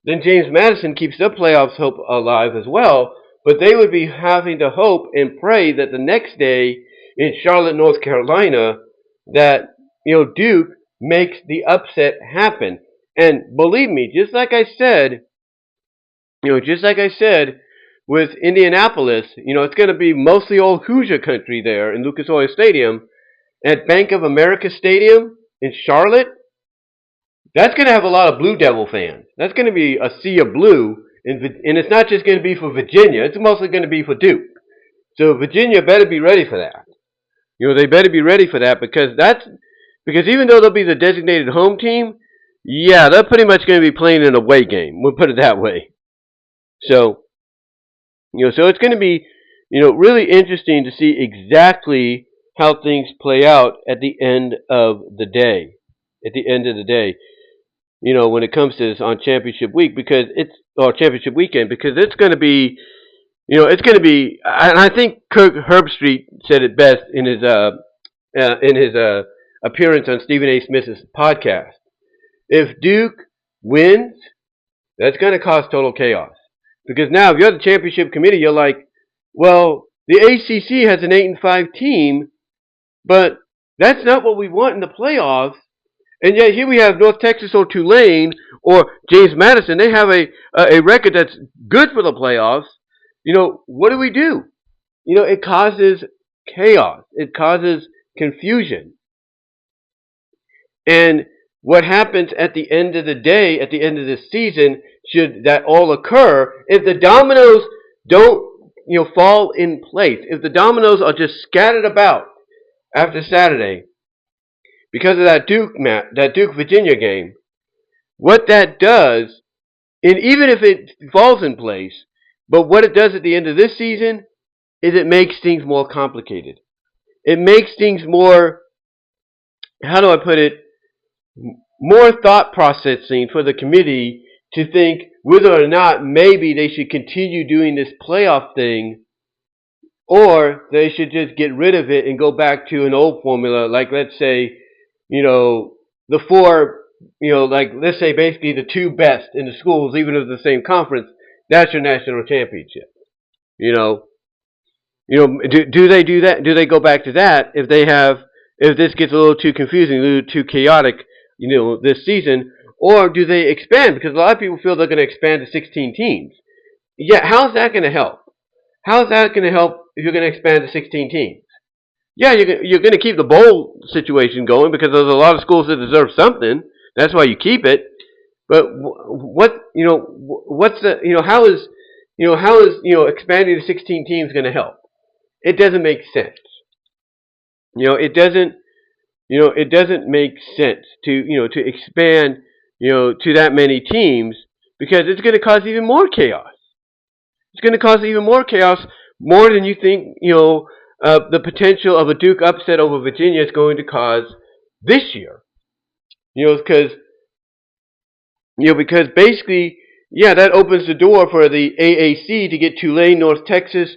then James Madison keeps their playoffs hope alive as well. But they would be having to hope and pray that the next day in Charlotte, North Carolina, that Duke makes the upset happen. And believe me, just like I said with Indianapolis, it's going to be mostly old Hoosier country there in Lucas Oil Stadium. At Bank of America Stadium in Charlotte, that's going to have a lot of Blue Devil fans. That's going to be a sea of blue, and it's not just going to be for Virginia. It's mostly going to be for Duke. So Virginia better be ready for that. They better be ready for that because even though they'll be the designated home team, yeah, they're pretty much going to be playing an away game. We'll put it that way. So, so it's going to be, really interesting to see exactly how things play out at the end of the day. At the end of the day, when it comes to this on championship week, or championship weekend, because it's going to be, it's going to be, and I think Kirk Herbstreit said it best in his appearance on Stephen A. Smith's podcast. If Duke wins, that's going to cause total chaos. Because now, if you're the championship committee, you're like, well, the ACC has an 8-5 team, but that's not what we want in the playoffs. And yet here we have North Texas or Tulane or James Madison. They have a record that's good for the playoffs. What do we do? It causes chaos. It causes confusion. And what happens at the end of the day, at the end of the season, should that all occur, if the dominoes don't, fall in place, if the dominoes are just scattered about after Saturday, because of that Duke Virginia game, what that does, and even if it falls in place, but what it does at the end of this season is it makes things more complicated. It makes things more, how do I put it, more thought processing for the committee to think whether or not maybe they should continue doing this playoff thing, or they should just get rid of it and go back to an old formula, like let's say, the four, like let's say basically the two best in the schools, even if it's the same conference, that's your national championship. Do they do that? Do they go back to that if this gets a little too confusing, a little too chaotic, this season? Or do they expand? Because a lot of people feel they're going to expand to 16 teams. Yeah, how's that going to help? How's that going to help if you're going to expand to 16 teams? Yeah, you're going to keep the bowl situation going because there's a lot of schools that deserve something. That's why you keep it. But how is expanding to 16 teams going to help? It doesn't make sense. It doesn't make sense to expand, to that many teams, because it's going to cause even more chaos. It's going to cause even more chaos, more than you think, the potential of a Duke upset over Virginia is going to cause this year. Because basically, yeah, that opens the door for the AAC to get Tulane, North Texas,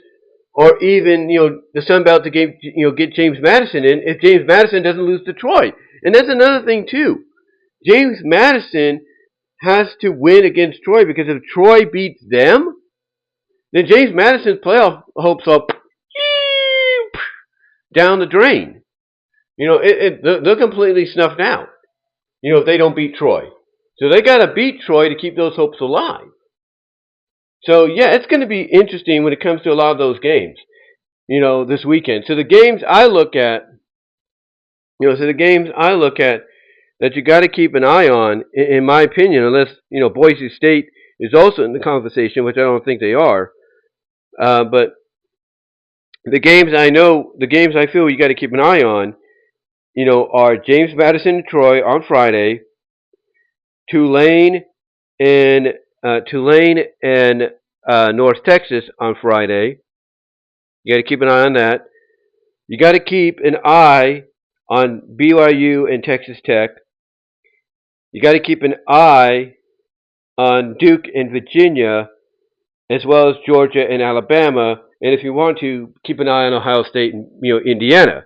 or even, the Sun Belt to get James Madison in if James Madison doesn't lose to Troy. And that's another thing, too. James Madison has to win against Troy, because if Troy beats them, then James Madison's playoff hopes are down the drain. They're completely snuffed out, if they don't beat Troy. So they got to beat Troy to keep those hopes alive. So, yeah, it's going to be interesting when it comes to a lot of those games, this weekend. So the games I look at, that you got to keep an eye on, in my opinion, unless, Boise State is also in the conversation, which I don't think they are. But the games I feel you got to keep an eye on, are James Madison and Troy on Friday, Tulane and North Texas on Friday. You got to keep an eye on that. You got to keep an eye on BYU and Texas Tech. You got to keep an eye on Duke and Virginia, as well as Georgia and Alabama. And if you want to, keep an eye on Ohio State and Indiana.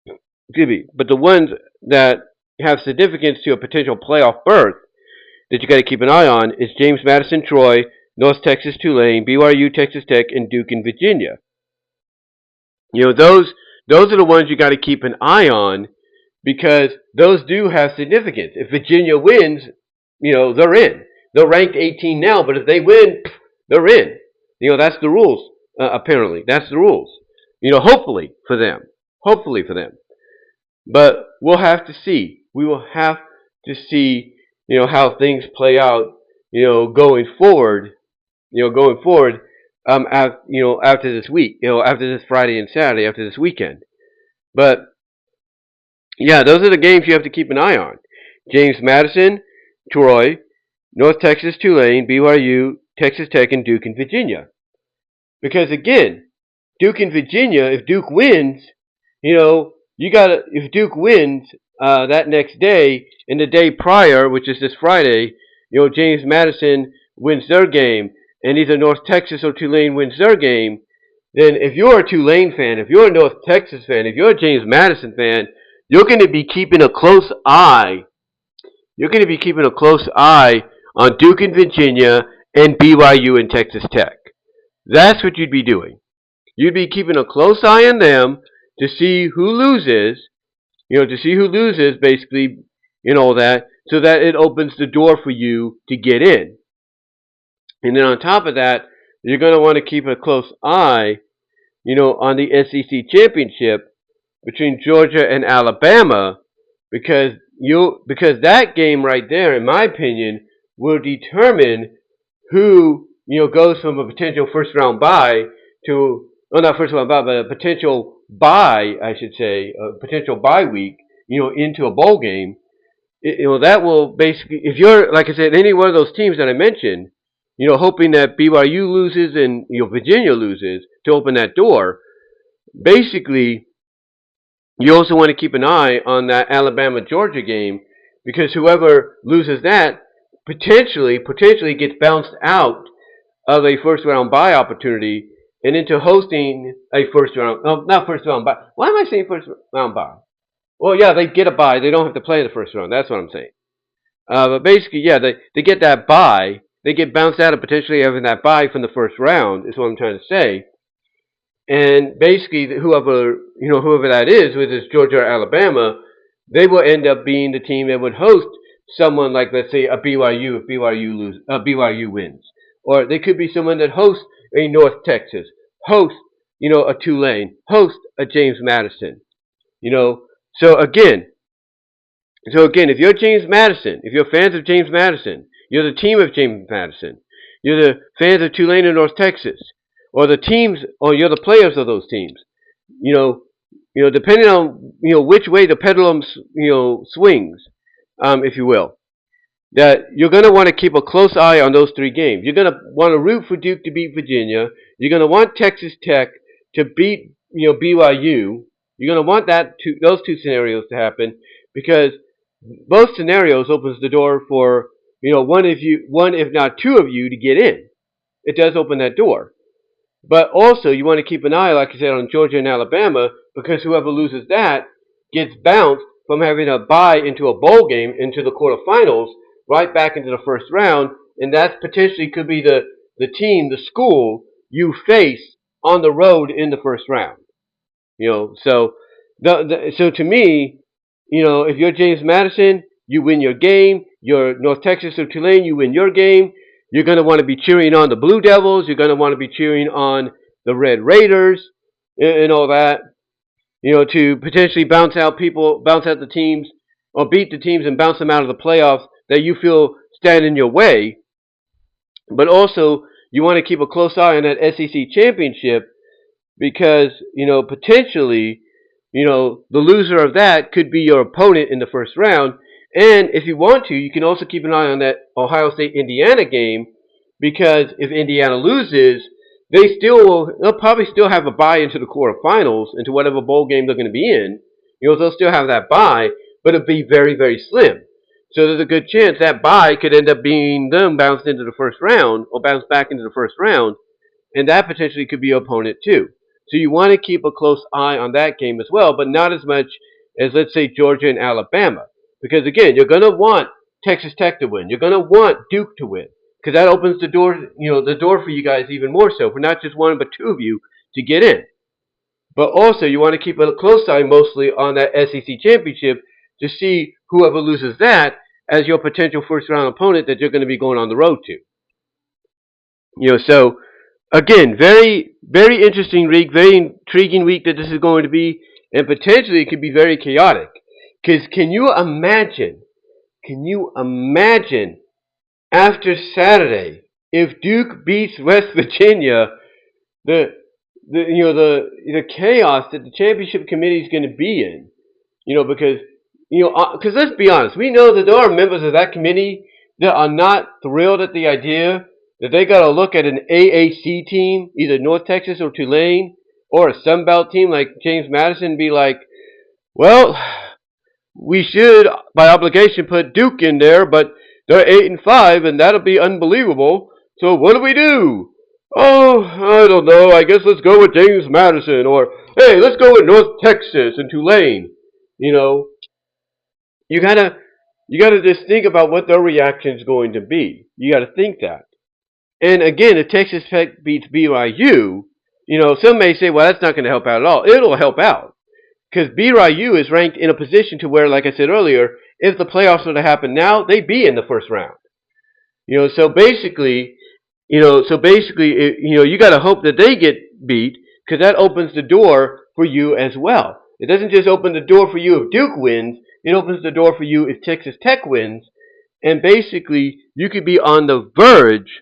Excuse me. But the ones that have significance to a potential playoff berth that you got to keep an eye on is James Madison, Troy, North Texas, Tulane, BYU, Texas Tech, and Duke and Virginia. Those are the ones you got to keep an eye on, because those do have significance. If Virginia wins, they're in. They're ranked 18 now, but if they win, they're in. That's the rules, apparently. That's the rules. Hopefully for them. Hopefully for them. But we'll have to see. We will have to see, how things play out, going forward. after this week, after this Friday and Saturday, after this weekend. But yeah, those are the games you have to keep an eye on. James Madison, Troy, North Texas, Tulane, BYU, Texas Tech, and Duke and Virginia. Because again, Duke and Virginia, if Duke wins, if Duke wins that next day and the day prior, which is this Friday, James Madison wins their game, and either North Texas or Tulane wins their game, then if you're a Tulane fan, if you're a North Texas fan, if you're a James Madison fan, you're going to be keeping a close eye. You're going to be keeping a close eye on Duke and Virginia and BYU and Texas Tech. That's what you'd be doing. You'd be keeping a close eye on them to see who loses, basically, that, so that it opens the door for you to get in. And then on top of that, you're going to want to keep a close eye, on the SEC championship between Georgia and Alabama, because that game right there, in my opinion, will determine who goes from a potential first round bye to, well, not first round bye, but a potential bye, I should say, a potential bye week, into a bowl game. That will basically, if you're, like I said, any one of those teams that I mentioned, hoping that BYU loses and Virginia loses to open that door, basically, you also want to keep an eye on that Alabama-Georgia game, because whoever loses that potentially gets bounced out of a first-round bye opportunity and into hosting a not first-round bye. Why am I saying first-round bye? Well, yeah, they get a bye. They don't have to play in the first round. That's what I'm saying. But basically, yeah, they get that bye. They get bounced out of potentially having that bye from the first round, is what I'm trying to say. And basically, whoever that is, whether it's Georgia or Alabama, they will end up being the team that would host someone like, let's say, a BYU if BYU wins. Or they could be someone that hosts a North Texas, hosts, a Tulane, hosts a James Madison. So again, if you're James Madison, if you're fans of James Madison, you're the team of James Madison, you're the fans of Tulane and North Texas, or the teams, or you're the players of those teams, depending on which way the pendulum swings, if you will, that you're going to want to keep a close eye on those three games. You're going to want to root for Duke to beat Virginia. You're going to want Texas Tech to beat BYU. You're going to want those two scenarios to happen, because both scenarios opens the door for one if not two of you to get in. It does open that door. But also, you want to keep an eye, like I said, on Georgia and Alabama, because whoever loses that gets bounced from having a bye into a bowl game, into the quarterfinals, right back into the first round, and that potentially could be the team, the school you face on the road in the first round. So to me, if you're James Madison, you win your game. You're North Texas or Tulane, you win your game. You're going to want to be cheering on the Blue Devils. You're going to want to be cheering on the Red Raiders and all that, to potentially bounce out the teams, or beat the teams and bounce them out of the playoffs that you feel stand in your way. But also, you want to keep a close eye on that SEC championship, because, potentially, the loser of that could be your opponent in the first round. And if you want to, you can also keep an eye on that Ohio State-Indiana game, because if Indiana loses, they'll probably still have a bye into the quarterfinals, into whatever bowl game they're going to be in. They'll still have that bye, but it'll be very, very slim. So there's a good chance that bye could end up being them bounced into the first round, or bounced back into the first round, and that potentially could be your opponent too. So you want to keep a close eye on that game as well, but not as much as, let's say, Georgia and Alabama. Because again, you're going to want Texas Tech to win. You're going to want Duke to win, because that opens the door, the door for you guys even more so, for not just one but two of you to get in. But also, you want to keep a close eye mostly on that SEC championship to see whoever loses that as your potential first-round opponent that you're going to be going on the road to. So again, very, very interesting week, very intriguing week that this is going to be, and potentially it could be very chaotic. Because can you imagine after Saturday, if Duke beats West Virginia, the the chaos that the championship committee is going to be in. Because because let's be honest, we know that there are members of that committee that are not thrilled at the idea that they got to look at an AAC team, either North Texas or Tulane, or a Sun Belt team like James Madison, and be like, well, we should by obligation put Duke in there, but they're 8-5, and that'll be unbelievable. So what do we do? Oh, I don't know. I guess let's go with James Madison, or hey, let's go with North Texas and Tulane. You gotta just think about what their reaction is going to be. You gotta think that. And again, if Texas Tech beats BYU, some may say, well, that's not going to help out at all. It'll help out because BYU is ranked in a position to where, like I said earlier, if the playoffs were to happen now, they'd be in the first round. So basically, you got to hope that they get beat because that opens the door for you as well. It doesn't just open the door for you if Duke wins. It opens the door for you if Texas Tech wins. And basically, you could be on the verge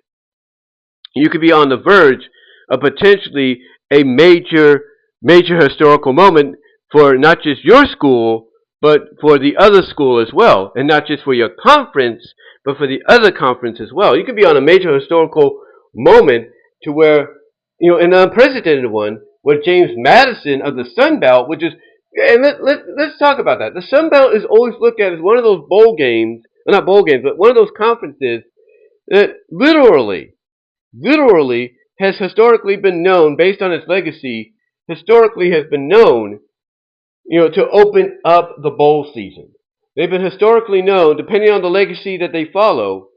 of potentially a major historical moment for not just your school, but for the other school as well. And not just for your conference, but for the other conference as well. You could be on a major historical moment to where, an unprecedented one, where James Madison of the Sun Belt, which is, and let's talk about that. The Sun Belt is always looked at as one of those bowl games, not bowl games, but one of those conferences that literally has historically been known, based on its legacy, historically has been known, to open up the bowl season. They've been historically known, depending on the legacy that they follow,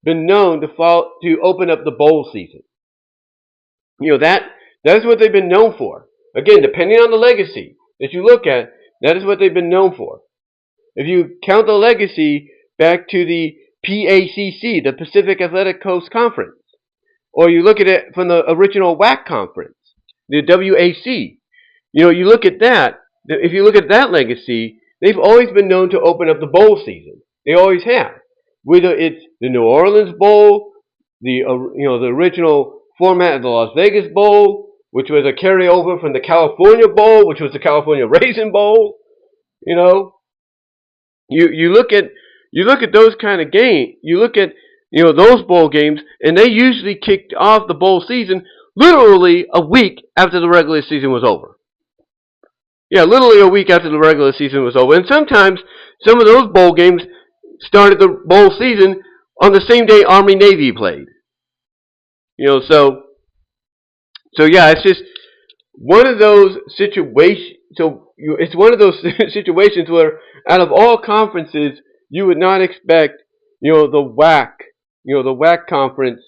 been known to open up the bowl season. That is what they've been known for. Again, depending on the legacy that you look at, that is what they've been known for. If you count the legacy back to the PACC, the Pacific Athletic Coast Conference, or you look at it from the original WAC conference, the WAC, you look at that. If you look at that legacy, they've always been known to open up the bowl season. They always have. Whether it's the New Orleans Bowl, the original format of the Las Vegas Bowl, which was a carryover from the California Bowl, which was the California Raisin Bowl. You look at those kind of games. You look at those bowl games, and they usually kicked off the bowl season literally a week after the regular season was over. Yeah, literally a week after the regular season was over. And sometimes some of those bowl games started the bowl season on the same day Army-Navy played. So yeah, it's just one of those situations. It's one of those situations where, out of all conferences, you would not expect, the WAC conference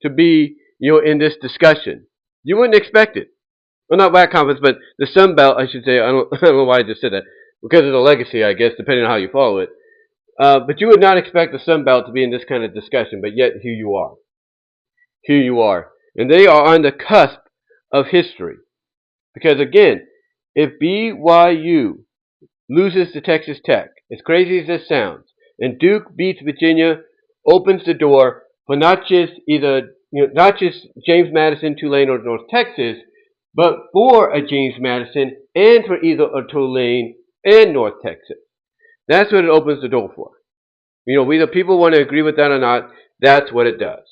to be, in this discussion. You wouldn't expect it. Well, not WAC conference, but the Sun Belt, I should say. I don't know why I just said that. Because of the legacy, I guess, depending on how you follow it. But you would not expect the Sun Belt to be in this kind of discussion, but yet here you are. Here you are. And they are on the cusp of history. Because again, if BYU loses to Texas Tech, as crazy as this sounds, and Duke beats Virginia, opens the door for not just James Madison, Tulane, or North Texas, but for a James Madison and for either a Tulane and North Texas. That's what it opens the door for. Whether people want to agree with that or not, that's what it does.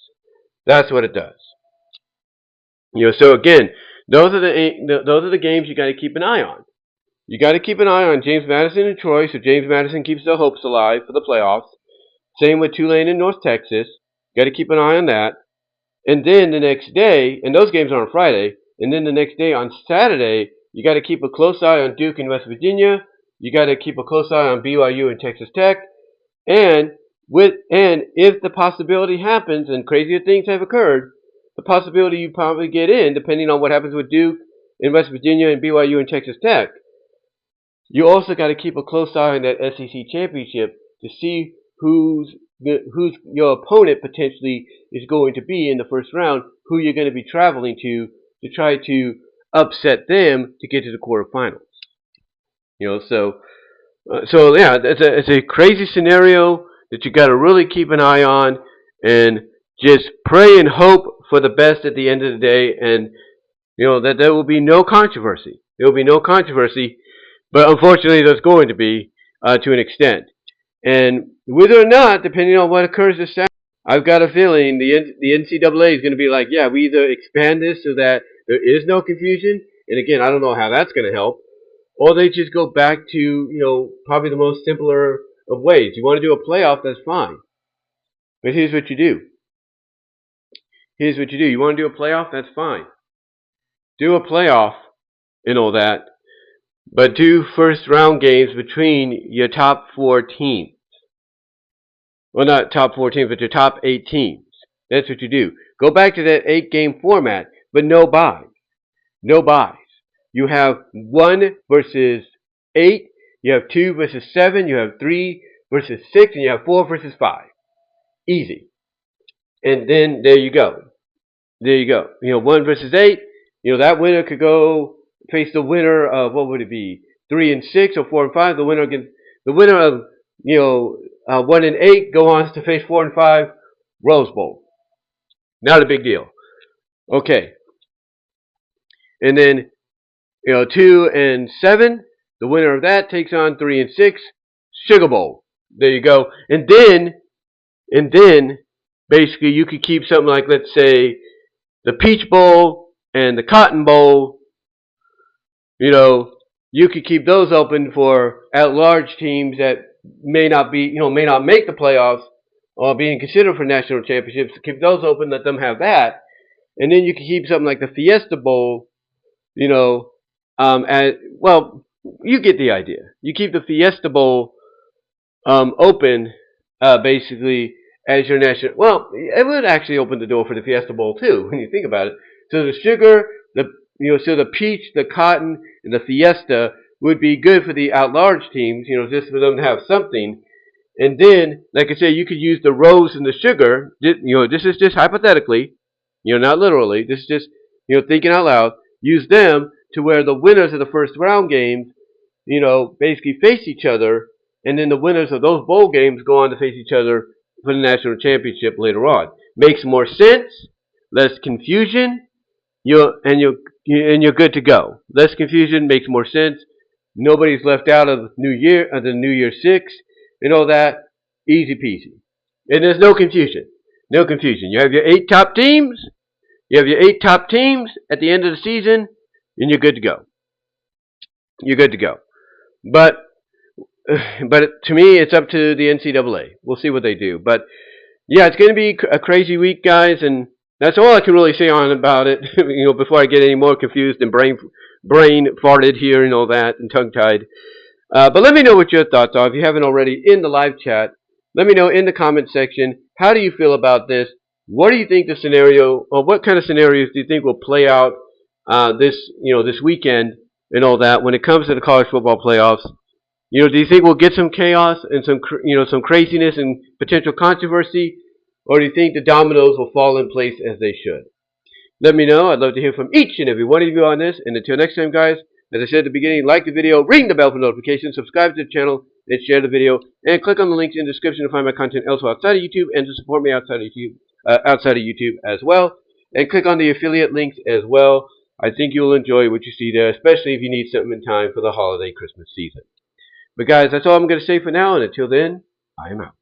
That's what it does. So again, those are the games you got to keep an eye on. You got to keep an eye on James Madison and Troy, so James Madison keeps their hopes alive for the playoffs. Same with Tulane and North Texas. Got to keep an eye on that. And then the next day, and those games are on Friday, and then the next day on Saturday, you got to keep a close eye on Duke and West Virginia. You got to keep a close eye on BYU and Texas Tech. And if the possibility happens, and crazier things have occurred, the possibility you probably get in, depending on what happens with Duke and West Virginia and BYU and Texas Tech, you also got to keep a close eye on that SEC championship to see who's your opponent potentially is going to be in the first round, who you're going to be traveling to try to upset them to get to the quarterfinals. So yeah, it's a crazy scenario that you got to really keep an eye on and just pray and hope for the best at the end of the day. And That there will be no controversy. There will be no controversy, but unfortunately there's going to be to an extent. And whether or not, depending on what occurs this Saturday, I've got a feeling the NCAA is going to be like, yeah, we either expand this so that there is no confusion, and again, I don't know how that's going to help, or they just go back to, probably the most simpler of ways. You want to do a playoff, that's fine. But here's what you do. Here's what you do. You want to do a playoff, that's fine. Do a playoff and all that, but do first round games between your top 4 teams. Well, not top 4 teams, but your top 8 teams. That's what you do. Go back to that 8-game format, but no buys. No buys. You have 1 versus 8, you have 2 versus 7, you have 3 versus 6, and you have 4 versus 5. Easy. And then there you go. There you go. 1 versus 8, that winner could go face the winner of, what would it be, 3 and 6 or 4 and 5. The winner of 1 and 8 go on to face 4 and 5, Rose Bowl. Not a big deal. Okay. And then 2 and 7, the winner of that takes on 3 and 6, Sugar Bowl. There you go. And then basically you could keep something like, let's say, the Peach Bowl and the Cotton Bowl. You could keep those open for at-large teams that may not make the playoffs or being considered for national championships. Keep those open, let them have that, and then you can keep something like the Fiesta Bowl. You get the idea. You keep the Fiesta Bowl open, basically as your national. Well, it would actually open the door for the Fiesta Bowl too, when you think about it. So the sugar, so the peach, the cotton, and the Fiesta would be good for the at-large teams, just for them to have something. And then, like I say, you could use the rose and the sugar. This is just hypothetically, not literally. This is just, thinking out loud. Use them to where the winners of the first round games, basically face each other, and then the winners of those bowl games go on to face each other for the national championship later on. Makes more sense, less confusion, and you're good to go. Less confusion makes more sense. Nobody's left out of the New Year 6 and all that. Easy peasy. And there's no confusion. No confusion. You have your 8 top teams. You have your 8 top teams at the end of the season, and you're good to go. You're good to go. But to me, it's up to the NCAA. We'll see what they do. But yeah, it's going to be a crazy week, guys, and that's all I can really say on about it. Before I get any more confused and brain farted here and all that and tongue-tied. But let me know what your thoughts are if you haven't already in the live chat. Let me know in the comment section. How do you feel about this? What do you think the scenario, or what kind of scenarios do you think will play out this weekend and all that when it comes to the college football playoffs? Do you think we'll get some chaos and some craziness and potential controversy, or do you think the dominoes will fall in place as they should? Let me know. I'd love to hear from each and every one of you on this. And until next time, guys, as I said at the beginning, like the video, ring the bell for notifications, subscribe to the channel, and share the video, and click on the links in the description to find my content elsewhere outside of YouTube and to support me outside of YouTube as well. And click on the affiliate links as well. I think you'll enjoy what you see there, especially if you need something in time for the holiday Christmas season. But guys, that's all I'm going to say for now, and until then, I am out.